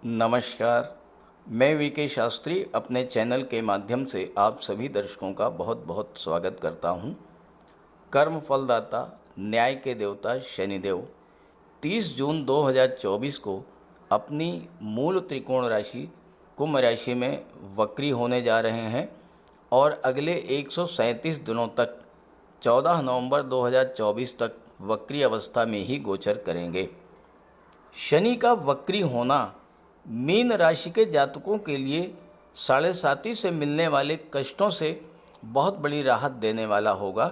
नमस्कार। मैं वीके शास्त्री अपने चैनल के माध्यम से आप सभी दर्शकों का बहुत बहुत स्वागत करता हूं। कर्म फलदाता, न्याय के देवता शनिदेव 30 जून 2024 को अपनी मूल त्रिकोण राशि कुंभ राशि में वक्री होने जा रहे हैं और अगले 137 दिनों तक 14 नवंबर 2024 तक वक्री अवस्था में ही गोचर करेंगे। शनि का वक्री होना मीन राशि के जातकों के लिए साढ़े साती से मिलने वाले कष्टों से बहुत बड़ी राहत देने वाला होगा,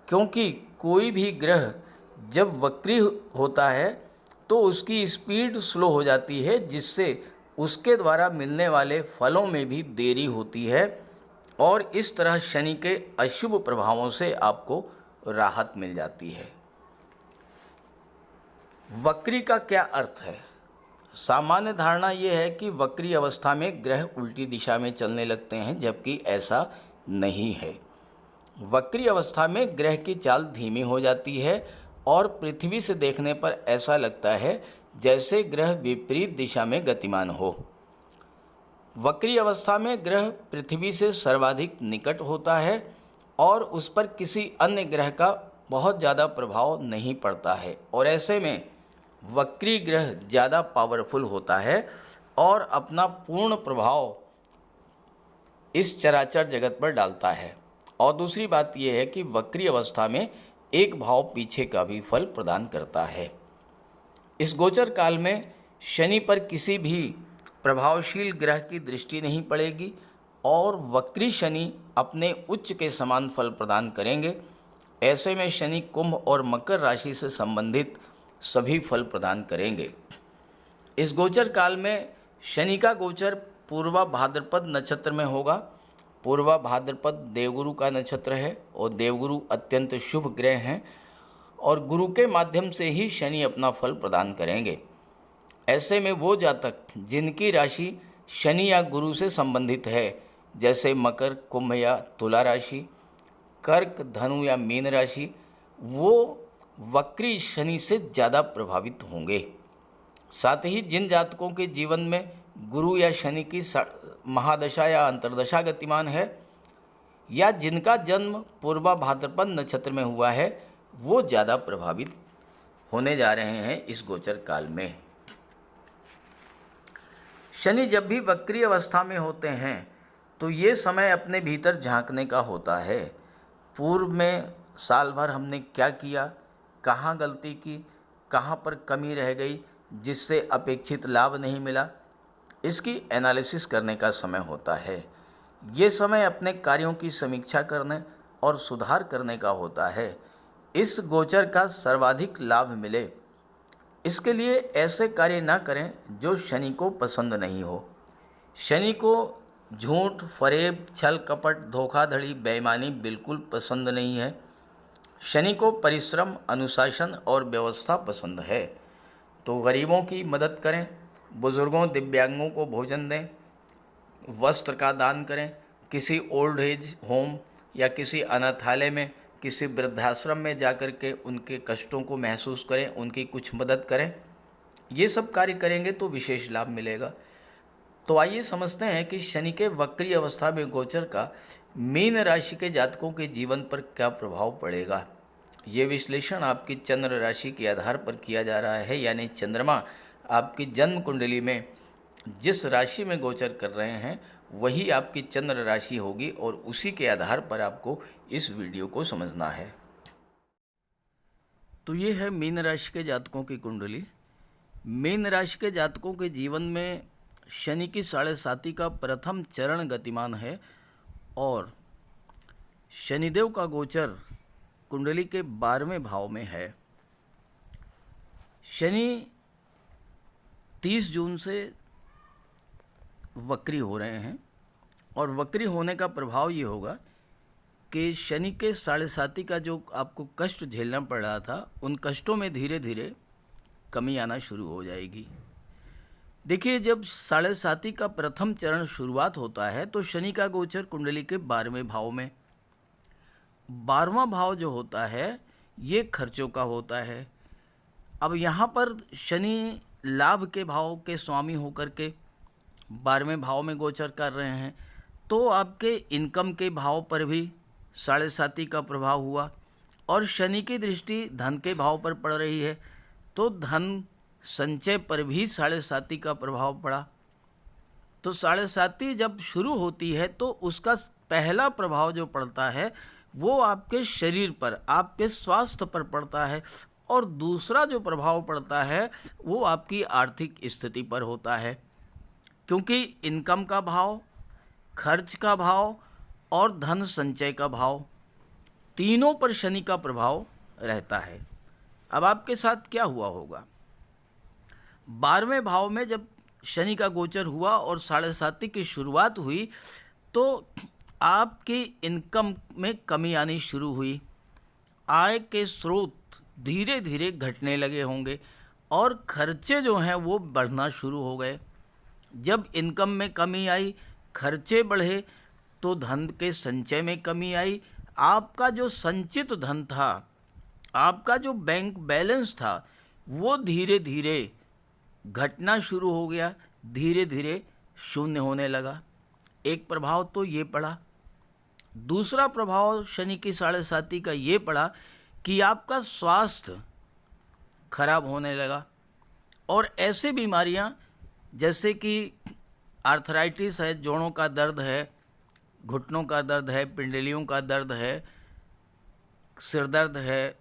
क्योंकि कोई भी ग्रह जब वक्री होता है तो उसकी स्पीड स्लो हो जाती है, जिससे उसके द्वारा मिलने वाले फलों में भी देरी होती है और इस तरह शनि के अशुभ प्रभावों से आपको राहत मिल जाती है। वक्री का क्या अर्थ है? सामान्य धारणा ये है कि वक्री अवस्था में ग्रह उल्टी दिशा में चलने लगते हैं, जबकि ऐसा नहीं है। वक्री अवस्था में ग्रह की चाल धीमी हो जाती है और पृथ्वी से देखने पर ऐसा लगता है जैसे ग्रह विपरीत दिशा में गतिमान हो। वक्री अवस्था में ग्रह पृथ्वी से सर्वाधिक निकट होता है और उस पर किसी अन्य ग्रह का बहुत ज़्यादा प्रभाव नहीं पड़ता है, और ऐसे में वक्री ग्रह ज़्यादा पावरफुल होता है और अपना पूर्ण प्रभाव इस चराचर जगत पर डालता है। और दूसरी बात यह है कि वक्री अवस्था में एक भाव पीछे का भी फल प्रदान करता है। इस गोचर काल में शनि पर किसी भी प्रभावशील ग्रह की दृष्टि नहीं पड़ेगी और वक्री शनि अपने उच्च के समान फल प्रदान करेंगे। ऐसे में शनि कुंभ और मकर राशि से संबंधित सभी फल प्रदान करेंगे। इस गोचर काल में शनि का गोचर पूर्वा भाद्रपद नक्षत्र में होगा। पूर्वा भाद्रपद देवगुरु का नक्षत्र है और देवगुरु अत्यंत शुभ ग्रह हैं और गुरु के माध्यम से ही शनि अपना फल प्रदान करेंगे। ऐसे में वो जातक जिनकी राशि शनि या गुरु से संबंधित है, जैसे मकर, कुंभ या तुला राशि, कर्क, धनु या मीन राशि, वो वक्री शनि से ज़्यादा प्रभावित होंगे। साथ ही जिन जातकों के जीवन में गुरु या शनि की महादशा या अंतर्दशा गतिमान है या जिनका जन्म पूर्वा भाद्रपद नक्षत्र में हुआ है, वो ज़्यादा प्रभावित होने जा रहे हैं इस गोचर काल में। शनि जब भी वक्री अवस्था में होते हैं तो ये समय अपने भीतर झांकने का होता है। पूर्व में साल भर हमने क्या किया, कहाँ गलती की, कहाँ पर कमी रह गई जिससे अपेक्षित लाभ नहीं मिला, इसकी एनालिसिस करने का समय होता है। ये समय अपने कार्यों की समीक्षा करने और सुधार करने का होता है। इस गोचर का सर्वाधिक लाभ मिले, इसके लिए ऐसे कार्य ना करें जो शनि को पसंद नहीं हो। शनि को झूठ, फरेब, छल कपट, धोखाधड़ी, बेईमानी बिल्कुल पसंद नहीं है। शनि को परिश्रम, अनुशासन और व्यवस्था पसंद है। तो गरीबों की मदद करें, बुजुर्गों, दिव्यांगों को भोजन दें, वस्त्र का दान करें, किसी ओल्ड एज होम या किसी अनाथालय में, किसी वृद्धाश्रम में जाकर के उनके कष्टों को महसूस करें, उनकी कुछ मदद करें। ये सब कार्य करेंगे तो विशेष लाभ मिलेगा। तो आइए समझते हैं कि शनि के वक्री अवस्था में गोचर का मीन राशि के जातकों के जीवन पर क्या प्रभाव पड़ेगा। ये विश्लेषण आपकी चंद्र राशि के आधार पर किया जा रहा है, यानी चंद्रमा आपकी जन्म कुंडली में जिस राशि में गोचर कर रहे हैं वही आपकी चंद्र राशि होगी और उसी के आधार पर आपको इस वीडियो को समझना है। तो ये है मीन राशि के जातकों की कुंडली। मीन राशि के जातकों के जीवन में शनि की साढ़े साती का प्रथम चरण गतिमान है और शनिदेव का गोचर कुंडली के 12वें भाव में है। शनि 30 जून से वक्री हो रहे हैं और वक्री होने का प्रभाव ये होगा कि शनि के साढ़े साती का जो आपको कष्ट झेलना पड़ रहा था, उन कष्टों में धीरे धीरे कमी आना शुरू हो जाएगी। देखिए, जब साढ़े साती का प्रथम चरण शुरुआत होता है तो शनि का गोचर कुंडली के 12वें भाव में। 12वां भाव जो होता है ये खर्चों का होता है। अब यहाँ पर शनि लाभ के भाव के स्वामी होकर के 12वें भाव में गोचर कर रहे हैं, तो आपके इनकम के भाव पर भी 7.5 का प्रभाव हुआ। और शनि की दृष्टि धन के भाव पर पड़ रही है, तो धन संचय पर भी 7.5 का प्रभाव पड़ा। तो 7.5 जब शुरू होती है तो उसका पहला प्रभाव जो पड़ता है वो आपके शरीर पर, आपके स्वास्थ्य पर पड़ता है, और दूसरा जो प्रभाव पड़ता है वो आपकी आर्थिक स्थिति पर होता है, क्योंकि इनकम का भाव, खर्च का भाव और धन संचय का भाव, तीनों पर शनि का प्रभाव रहता है। अब आपके साथ क्या हुआ होगा? 12वें भाव में जब शनि का गोचर हुआ और 7.5 की शुरुआत हुई, तो आपकी इनकम में कमी आनी शुरू हुई, आय के स्रोत धीरे धीरे घटने लगे होंगे और खर्चे जो हैं वो बढ़ना शुरू हो गए। जब इनकम में कमी आई, खर्चे बढ़े, तो धन के संचय में कमी आई। आपका जो संचित धन था, आपका जो बैंक बैलेंस था, वो धीरे धीरे घटना शुरू हो गया, धीरे धीरे शून्य होने लगा। एक प्रभाव तो ये पड़ा। दूसरा प्रभाव शनि की 7.5 का ये पड़ा कि आपका स्वास्थ्य खराब होने लगा, और ऐसे बीमारियां जैसे कि आर्थराइटिस है, जोड़ों का दर्द है, घुटनों का दर्द है, पिंडलियों का दर्द है, सिर दर्द है,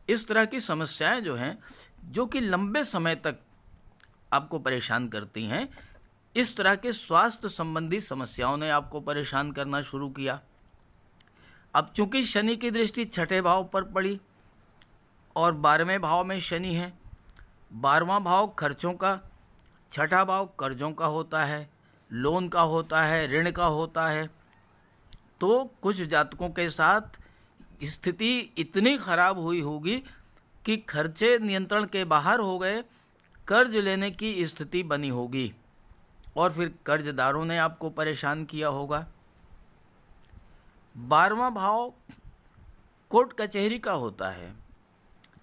इस तरह की समस्याएं जो हैं, जो कि लंबे समय तक आपको परेशान करती हैं, इस तरह के स्वास्थ्य संबंधी समस्याओं ने आपको परेशान करना शुरू किया। अब चूंकि शनि की दृष्टि 6ठे भाव पर पड़ी और 12वें भाव में शनि है, 12वां भाव खर्चों का, 6ठा भाव कर्जों का होता है, लोन का होता है, ऋण का होता है। तो कुछ जातकों के साथ स्थिति इतनी खराब हुई होगी कि खर्चे नियंत्रण के बाहर हो गए, कर्ज लेने की स्थिति बनी होगी, और फिर कर्जदारों ने आपको परेशान किया होगा। 12वां भाव कोर्ट कचहरी का होता है,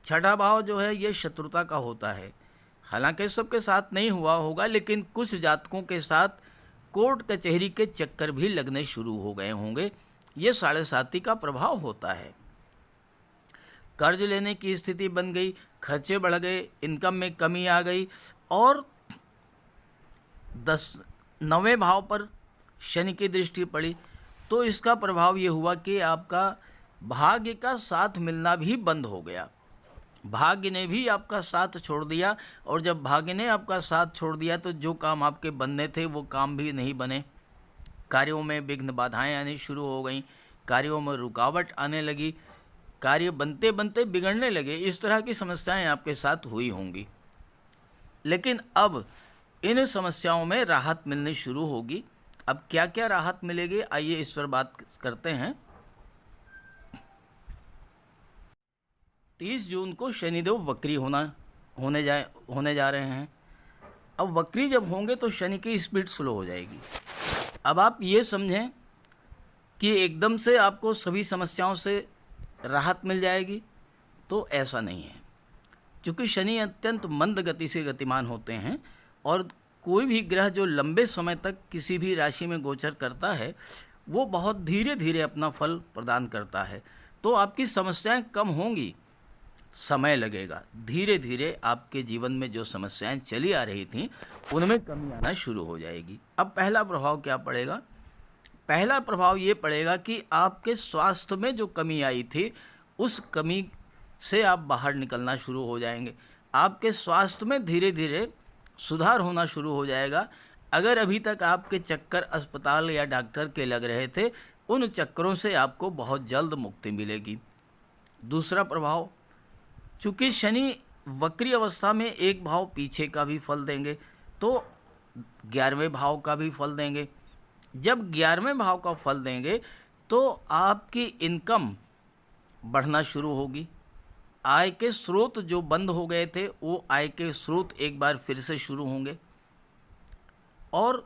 6ठा भाव जो है ये शत्रुता का होता है। हालांकि सबके साथ नहीं हुआ होगा, लेकिन कुछ जातकों के साथ कोर्ट कचहरी के चक्कर भी लगने शुरू हो गए होंगे। ये 7.5 का प्रभाव होता है। कर्ज लेने की स्थिति बन गई, खर्चे बढ़ गए, इनकम में कमी आ गई, और 9वें भाव पर शनि की दृष्टि पड़ी, तो इसका प्रभाव ये हुआ कि आपका भाग्य का साथ मिलना भी बंद हो गया। भाग्य ने भी आपका साथ छोड़ दिया, और जब भाग्य ने आपका साथ छोड़ दिया तो जो काम आपके बनने थे वो काम भी नहीं बने। कार्यों में विघ्न बाधाएं आनी शुरू हो गईं, कार्यों में रुकावट आने लगी, कार्य बनते बनते बिगड़ने लगे। इस तरह की समस्याएं आपके साथ हुई होंगी। लेकिन अब इन समस्याओं में राहत मिलनी शुरू होगी। अब क्या क्या राहत मिलेगी, आइए इस पर बात करते हैं। 30 जून को शनिदेव वक्री होने जा रहे हैं। अब वक्री जब होंगे तो शनि की स्पीड स्लो हो जाएगी। अब आप ये समझें कि एकदम से आपको सभी समस्याओं से राहत मिल जाएगी, तो ऐसा नहीं है। क्योंकि शनि अत्यंत मंद गति से गतिमान होते हैं, और कोई भी ग्रह जो लंबे समय तक किसी भी राशि में गोचर करता है वो बहुत धीरे धीरे अपना फल प्रदान करता है। तो आपकी समस्याएं कम होंगी, समय लगेगा। धीरे धीरे आपके जीवन में जो समस्याएं चली आ रही थीं उनमें कमी आना शुरू हो जाएगी। अब पहला प्रभाव क्या पड़ेगा? पहला प्रभाव ये पड़ेगा कि आपके स्वास्थ्य में जो कमी आई थी उस कमी से आप बाहर निकलना शुरू हो जाएंगे। आपके स्वास्थ्य में धीरे धीरे सुधार होना शुरू हो जाएगा। अगर अभी तक आपके चक्कर अस्पताल या डॉक्टर के लग रहे थे, उन चक्करों से आपको बहुत जल्द मुक्ति मिलेगी। दूसरा प्रभाव, चूँकि शनि वक्री अवस्था में एक भाव पीछे का भी फल देंगे, तो 11वें भाव का भी फल देंगे। जब 11वें भाव का फल देंगे तो आपकी इनकम बढ़ना शुरू होगी। आय के स्रोत जो बंद हो गए थे वो आय के स्रोत एक बार फिर से शुरू होंगे, और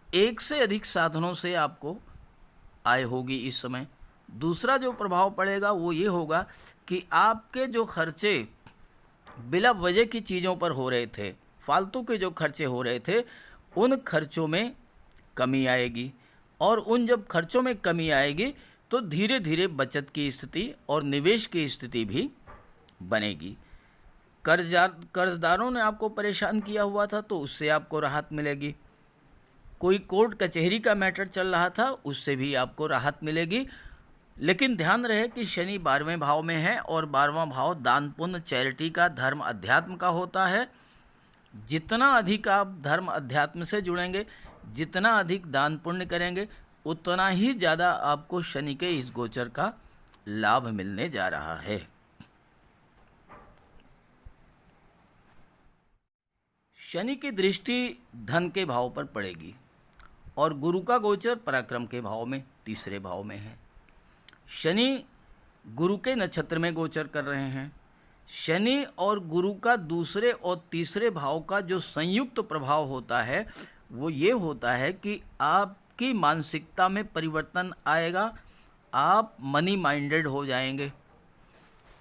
एक से अधिक साधनों से आपको आय होगी इस समय। दूसरा जो प्रभाव पड़ेगा वो ये होगा कि आपके जो खर्चे बिला वजह की चीज़ों पर हो रहे थे, फालतू के जो खर्चे हो रहे थे उन खर्चों में कमी आएगी, और उन जब खर्चों में कमी आएगी तो धीरे धीरे बचत की स्थिति और निवेश की स्थिति भी बनेगी। कर्जदारों ने आपको परेशान किया हुआ था तो उससे आपको राहत मिलेगी। कोई कोर्ट कचहरी का मैटर चल रहा था उससे भी आपको राहत मिलेगी। लेकिन ध्यान रहे कि शनि 12वें भाव में है और 12वां भाव दान पुण्य चैरिटी का, धर्म अध्यात्म का होता है। जितना अधिक आप धर्म अध्यात्म से जुड़ेंगे, जितना अधिक दान पुण्य करेंगे, उतना ही ज़्यादा आपको शनि के इस गोचर का लाभ मिलने जा रहा है। शनि की दृष्टि धन के भाव पर पड़ेगी और गुरु का गोचर पराक्रम के भाव में, तीसरे भाव में है। शनि गुरु के नक्षत्र में गोचर कर रहे हैं। शनि और गुरु का दूसरे और तीसरे भाव का जो संयुक्त प्रभाव होता है वो ये होता है कि आपकी मानसिकता में परिवर्तन आएगा, आप मनी माइंडेड हो जाएंगे।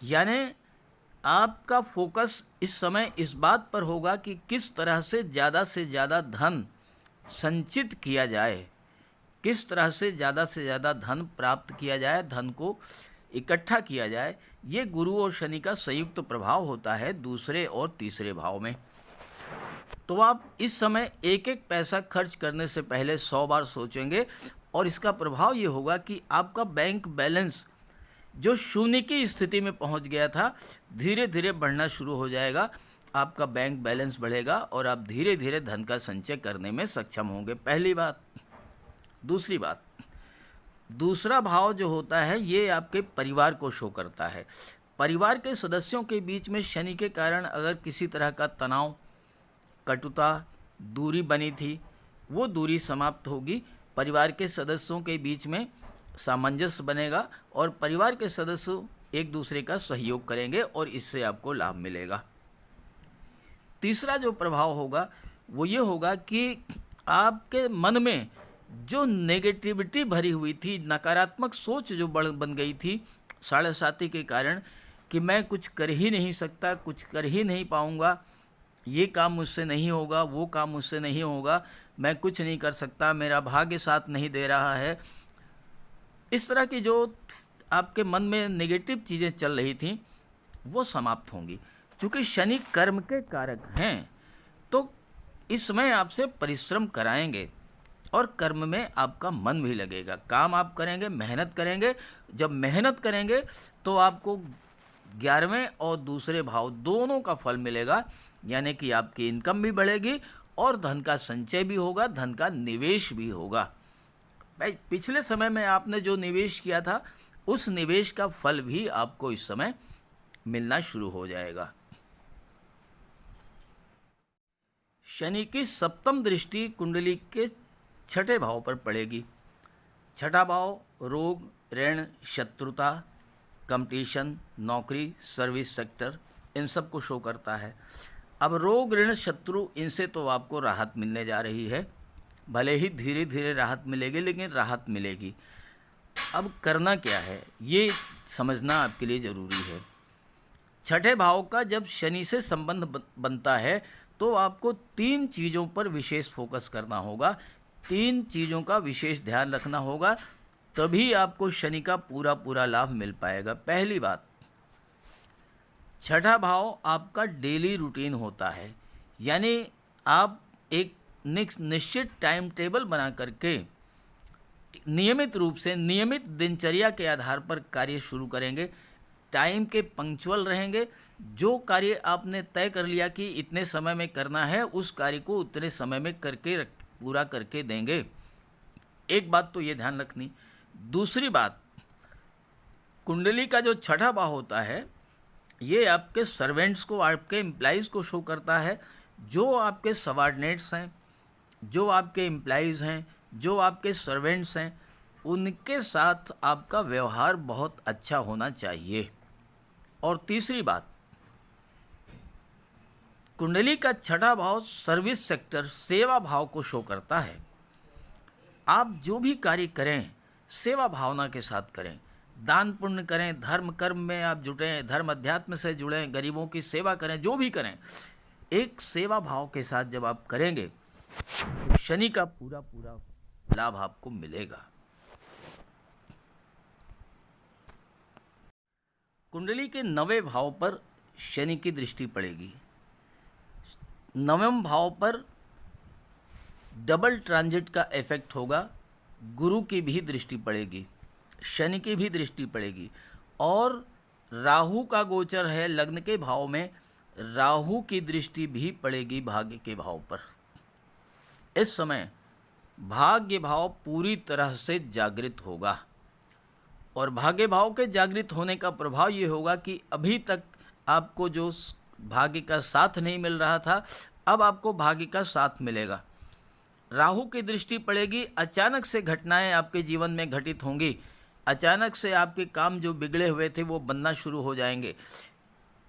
यानी आपका फोकस इस समय इस बात पर होगा कि किस तरह से ज़्यादा धन संचित किया जाए, किस तरह से ज़्यादा धन प्राप्त किया जाए, धन को इकट्ठा किया जाए। ये गुरु और शनि का संयुक्त प्रभाव होता है दूसरे और तीसरे भाव में। तो आप इस समय एक एक पैसा खर्च करने से पहले 100 बार सोचेंगे और इसका प्रभाव ये होगा कि आपका बैंक बैलेंस जो शून्य की स्थिति में पहुंच गया था धीरे धीरे बढ़ना शुरू हो जाएगा। आपका बैंक बैलेंस बढ़ेगा और आप धीरे धीरे धन का संचय करने में सक्षम होंगे, पहली बात। दूसरी बात, दूसरा भाव जो होता है ये आपके परिवार को शो करता है। परिवार के सदस्यों के बीच में शनि के कारण अगर किसी तरह का तनाव, कटुता, दूरी बनी थी वो दूरी समाप्त होगी। परिवार के सदस्यों के बीच में सामंजस्य बनेगा और परिवार के सदस्य एक दूसरे का सहयोग करेंगे और इससे आपको लाभ मिलेगा। तीसरा जो प्रभाव होगा वो ये होगा कि आपके मन में जो नेगेटिविटी भरी हुई थी, नकारात्मक सोच जो बन गई थी 7.5 के कारण कि मैं कुछ कर ही नहीं सकता, कुछ कर ही नहीं पाऊँगा, ये काम मुझसे नहीं होगा, वो काम मुझसे नहीं होगा, मैं कुछ नहीं कर सकता, मेरा भाग्य साथ नहीं दे रहा है, इस तरह की जो आपके मन में नेगेटिव चीज़ें चल रही थीं वो समाप्त होंगी। चूँकि शनि कर्म के कारक हैं तो इस समय आपसे परिश्रम कराएंगे और कर्म में आपका मन भी लगेगा। काम आप करेंगे, मेहनत करेंगे। जब मेहनत करेंगे तो आपको 11वें और दूसरे भाव दोनों का फल मिलेगा, यानी कि आपकी इनकम भी बढ़ेगी और धन का संचय भी होगा, धन का निवेश भी होगा। भाई पिछले समय में आपने जो निवेश किया था उस निवेश का फल भी आपको इस समय मिलना शुरू हो जाएगा। शनि की सप्तम दृष्टि कुंडली के 6ठे भाव पर पड़ेगी। 6ठा भाव रोग, ऋण, शत्रुता, कंपटीशन, नौकरी, सर्विस सेक्टर, इन सब को शो करता है। अब रोग, ऋण, शत्रु, इनसे तो आपको राहत मिलने जा रही है। भले ही धीरे धीरे राहत मिलेगी लेकिन राहत मिलेगी। अब करना क्या है ये समझना आपके लिए ज़रूरी है। 6ठे भाव का जब शनि से संबंध बनता है तो आपको 3 चीज़ों पर विशेष फोकस करना होगा, 3 चीज़ों का विशेष ध्यान रखना होगा, तभी आपको शनि का पूरा लाभ मिल पाएगा। पहली बात, 6ठा भाव आपका डेली रूटीन होता है, यानी आप एक निश्चित टाइम टेबल बना करके नियमित रूप से नियमित दिनचर्या के आधार पर कार्य शुरू करेंगे, टाइम के पंक्चुअल रहेंगे। जो कार्य आपने तय कर लिया कि इतने समय में करना है उस कार्य को उतने समय में करके पूरा करके देंगे। एक बात तो ये ध्यान रखनी। दूसरी बात, कुंडली का जो 6ठा भाव होता है ये आपके सर्वेंट्स को, आपके एम्प्लॉइज़ को शो करता है। जो आपके सबऑर्डिनेट्स हैं, जो आपके एम्प्लॉइज़ हैं, जो आपके सर्वेंट्स हैं, उनके साथ आपका व्यवहार बहुत अच्छा होना चाहिए। और तीसरी बात, कुंडली का 6ठा भाव सर्विस सेक्टर, सेवा भाव को शो करता है। आप जो भी कार्य करें सेवा भावना के साथ करें, दान पुण्य करें, धर्म कर्म में आप जुटें, धर्म अध्यात्म से जुड़ें, गरीबों की सेवा करें, जो भी करें एक सेवा भाव के साथ जब आप करेंगे तो शनि का पूरा पूरा लाभ आपको मिलेगा। कुंडली के 9वें भाव पर शनि की दृष्टि पड़ेगी। 9वें भाव पर डबल ट्रांजिट का इफेक्ट होगा। गुरु की भी दृष्टि पड़ेगी, शनि की भी दृष्टि पड़ेगी और राहु का गोचर है लग्न के भाव में, राहु की दृष्टि भी पड़ेगी भाग्य के भाव पर। इस समय भाग्य भाव पूरी तरह से जागृत होगा और भाग्य भाव के जागृत होने का प्रभाव ये होगा कि अभी तक आपको जो भाग्य का साथ नहीं मिल रहा था, अब आपको भाग्य का साथ मिलेगा। राहु की दृष्टि पड़ेगी, अचानक से घटनाएं आपके जीवन में घटित होंगी, अचानक से आपके काम जो बिगड़े हुए थे वो बनना शुरू हो जाएंगे,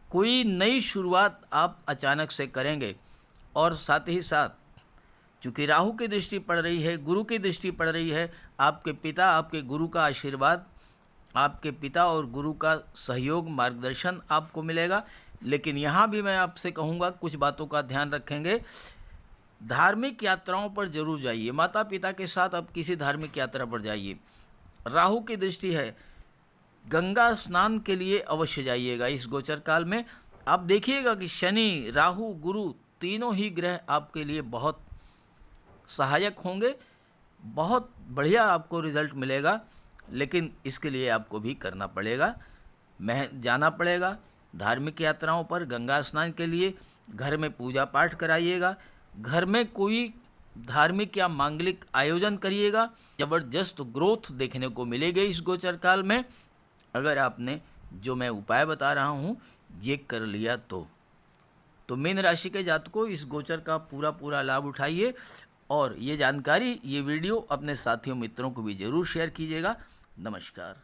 कोई नई शुरुआत आप अचानक से करेंगे। और साथ ही साथ चूँकि राहु की दृष्टि पड़ रही है, गुरु की दृष्टि पड़ रही है, आपके पिता, आपके गुरु का आशीर्वाद, आपके पिता और गुरु का सहयोग, मार्गदर्शन आपको मिलेगा। लेकिन यहाँ भी मैं आपसे कहूँगा कुछ बातों का ध्यान रखेंगे। धार्मिक यात्राओं पर जरूर जाइए, माता पिता के साथ आप किसी धार्मिक यात्रा पर जाइए। राहु की दृष्टि है, गंगा स्नान के लिए अवश्य जाइएगा इस गोचर काल में। आप देखिएगा कि शनि, राहु, गुरु तीनों ही ग्रह आपके लिए बहुत सहायक होंगे, बहुत बढ़िया आपको रिजल्ट मिलेगा। लेकिन इसके लिए आपको भी करना पड़ेगा, जाना पड़ेगा धार्मिक यात्राओं पर, गंगा स्नान के लिए। घर में पूजा पाठ कराइएगा, घर में कोई धार्मिक या मांगलिक आयोजन करिएगा। जबरदस्त ग्रोथ देखने को मिलेगी इस गोचर काल में, अगर आपने जो मैं उपाय बता रहा हूँ ये कर लिया तो मीन राशि के जातकों इस गोचर का पूरा पूरा लाभ उठाइए और ये जानकारी, ये वीडियो अपने साथियों मित्रों को भी ज़रूर शेयर कीजिएगा। नमस्कार।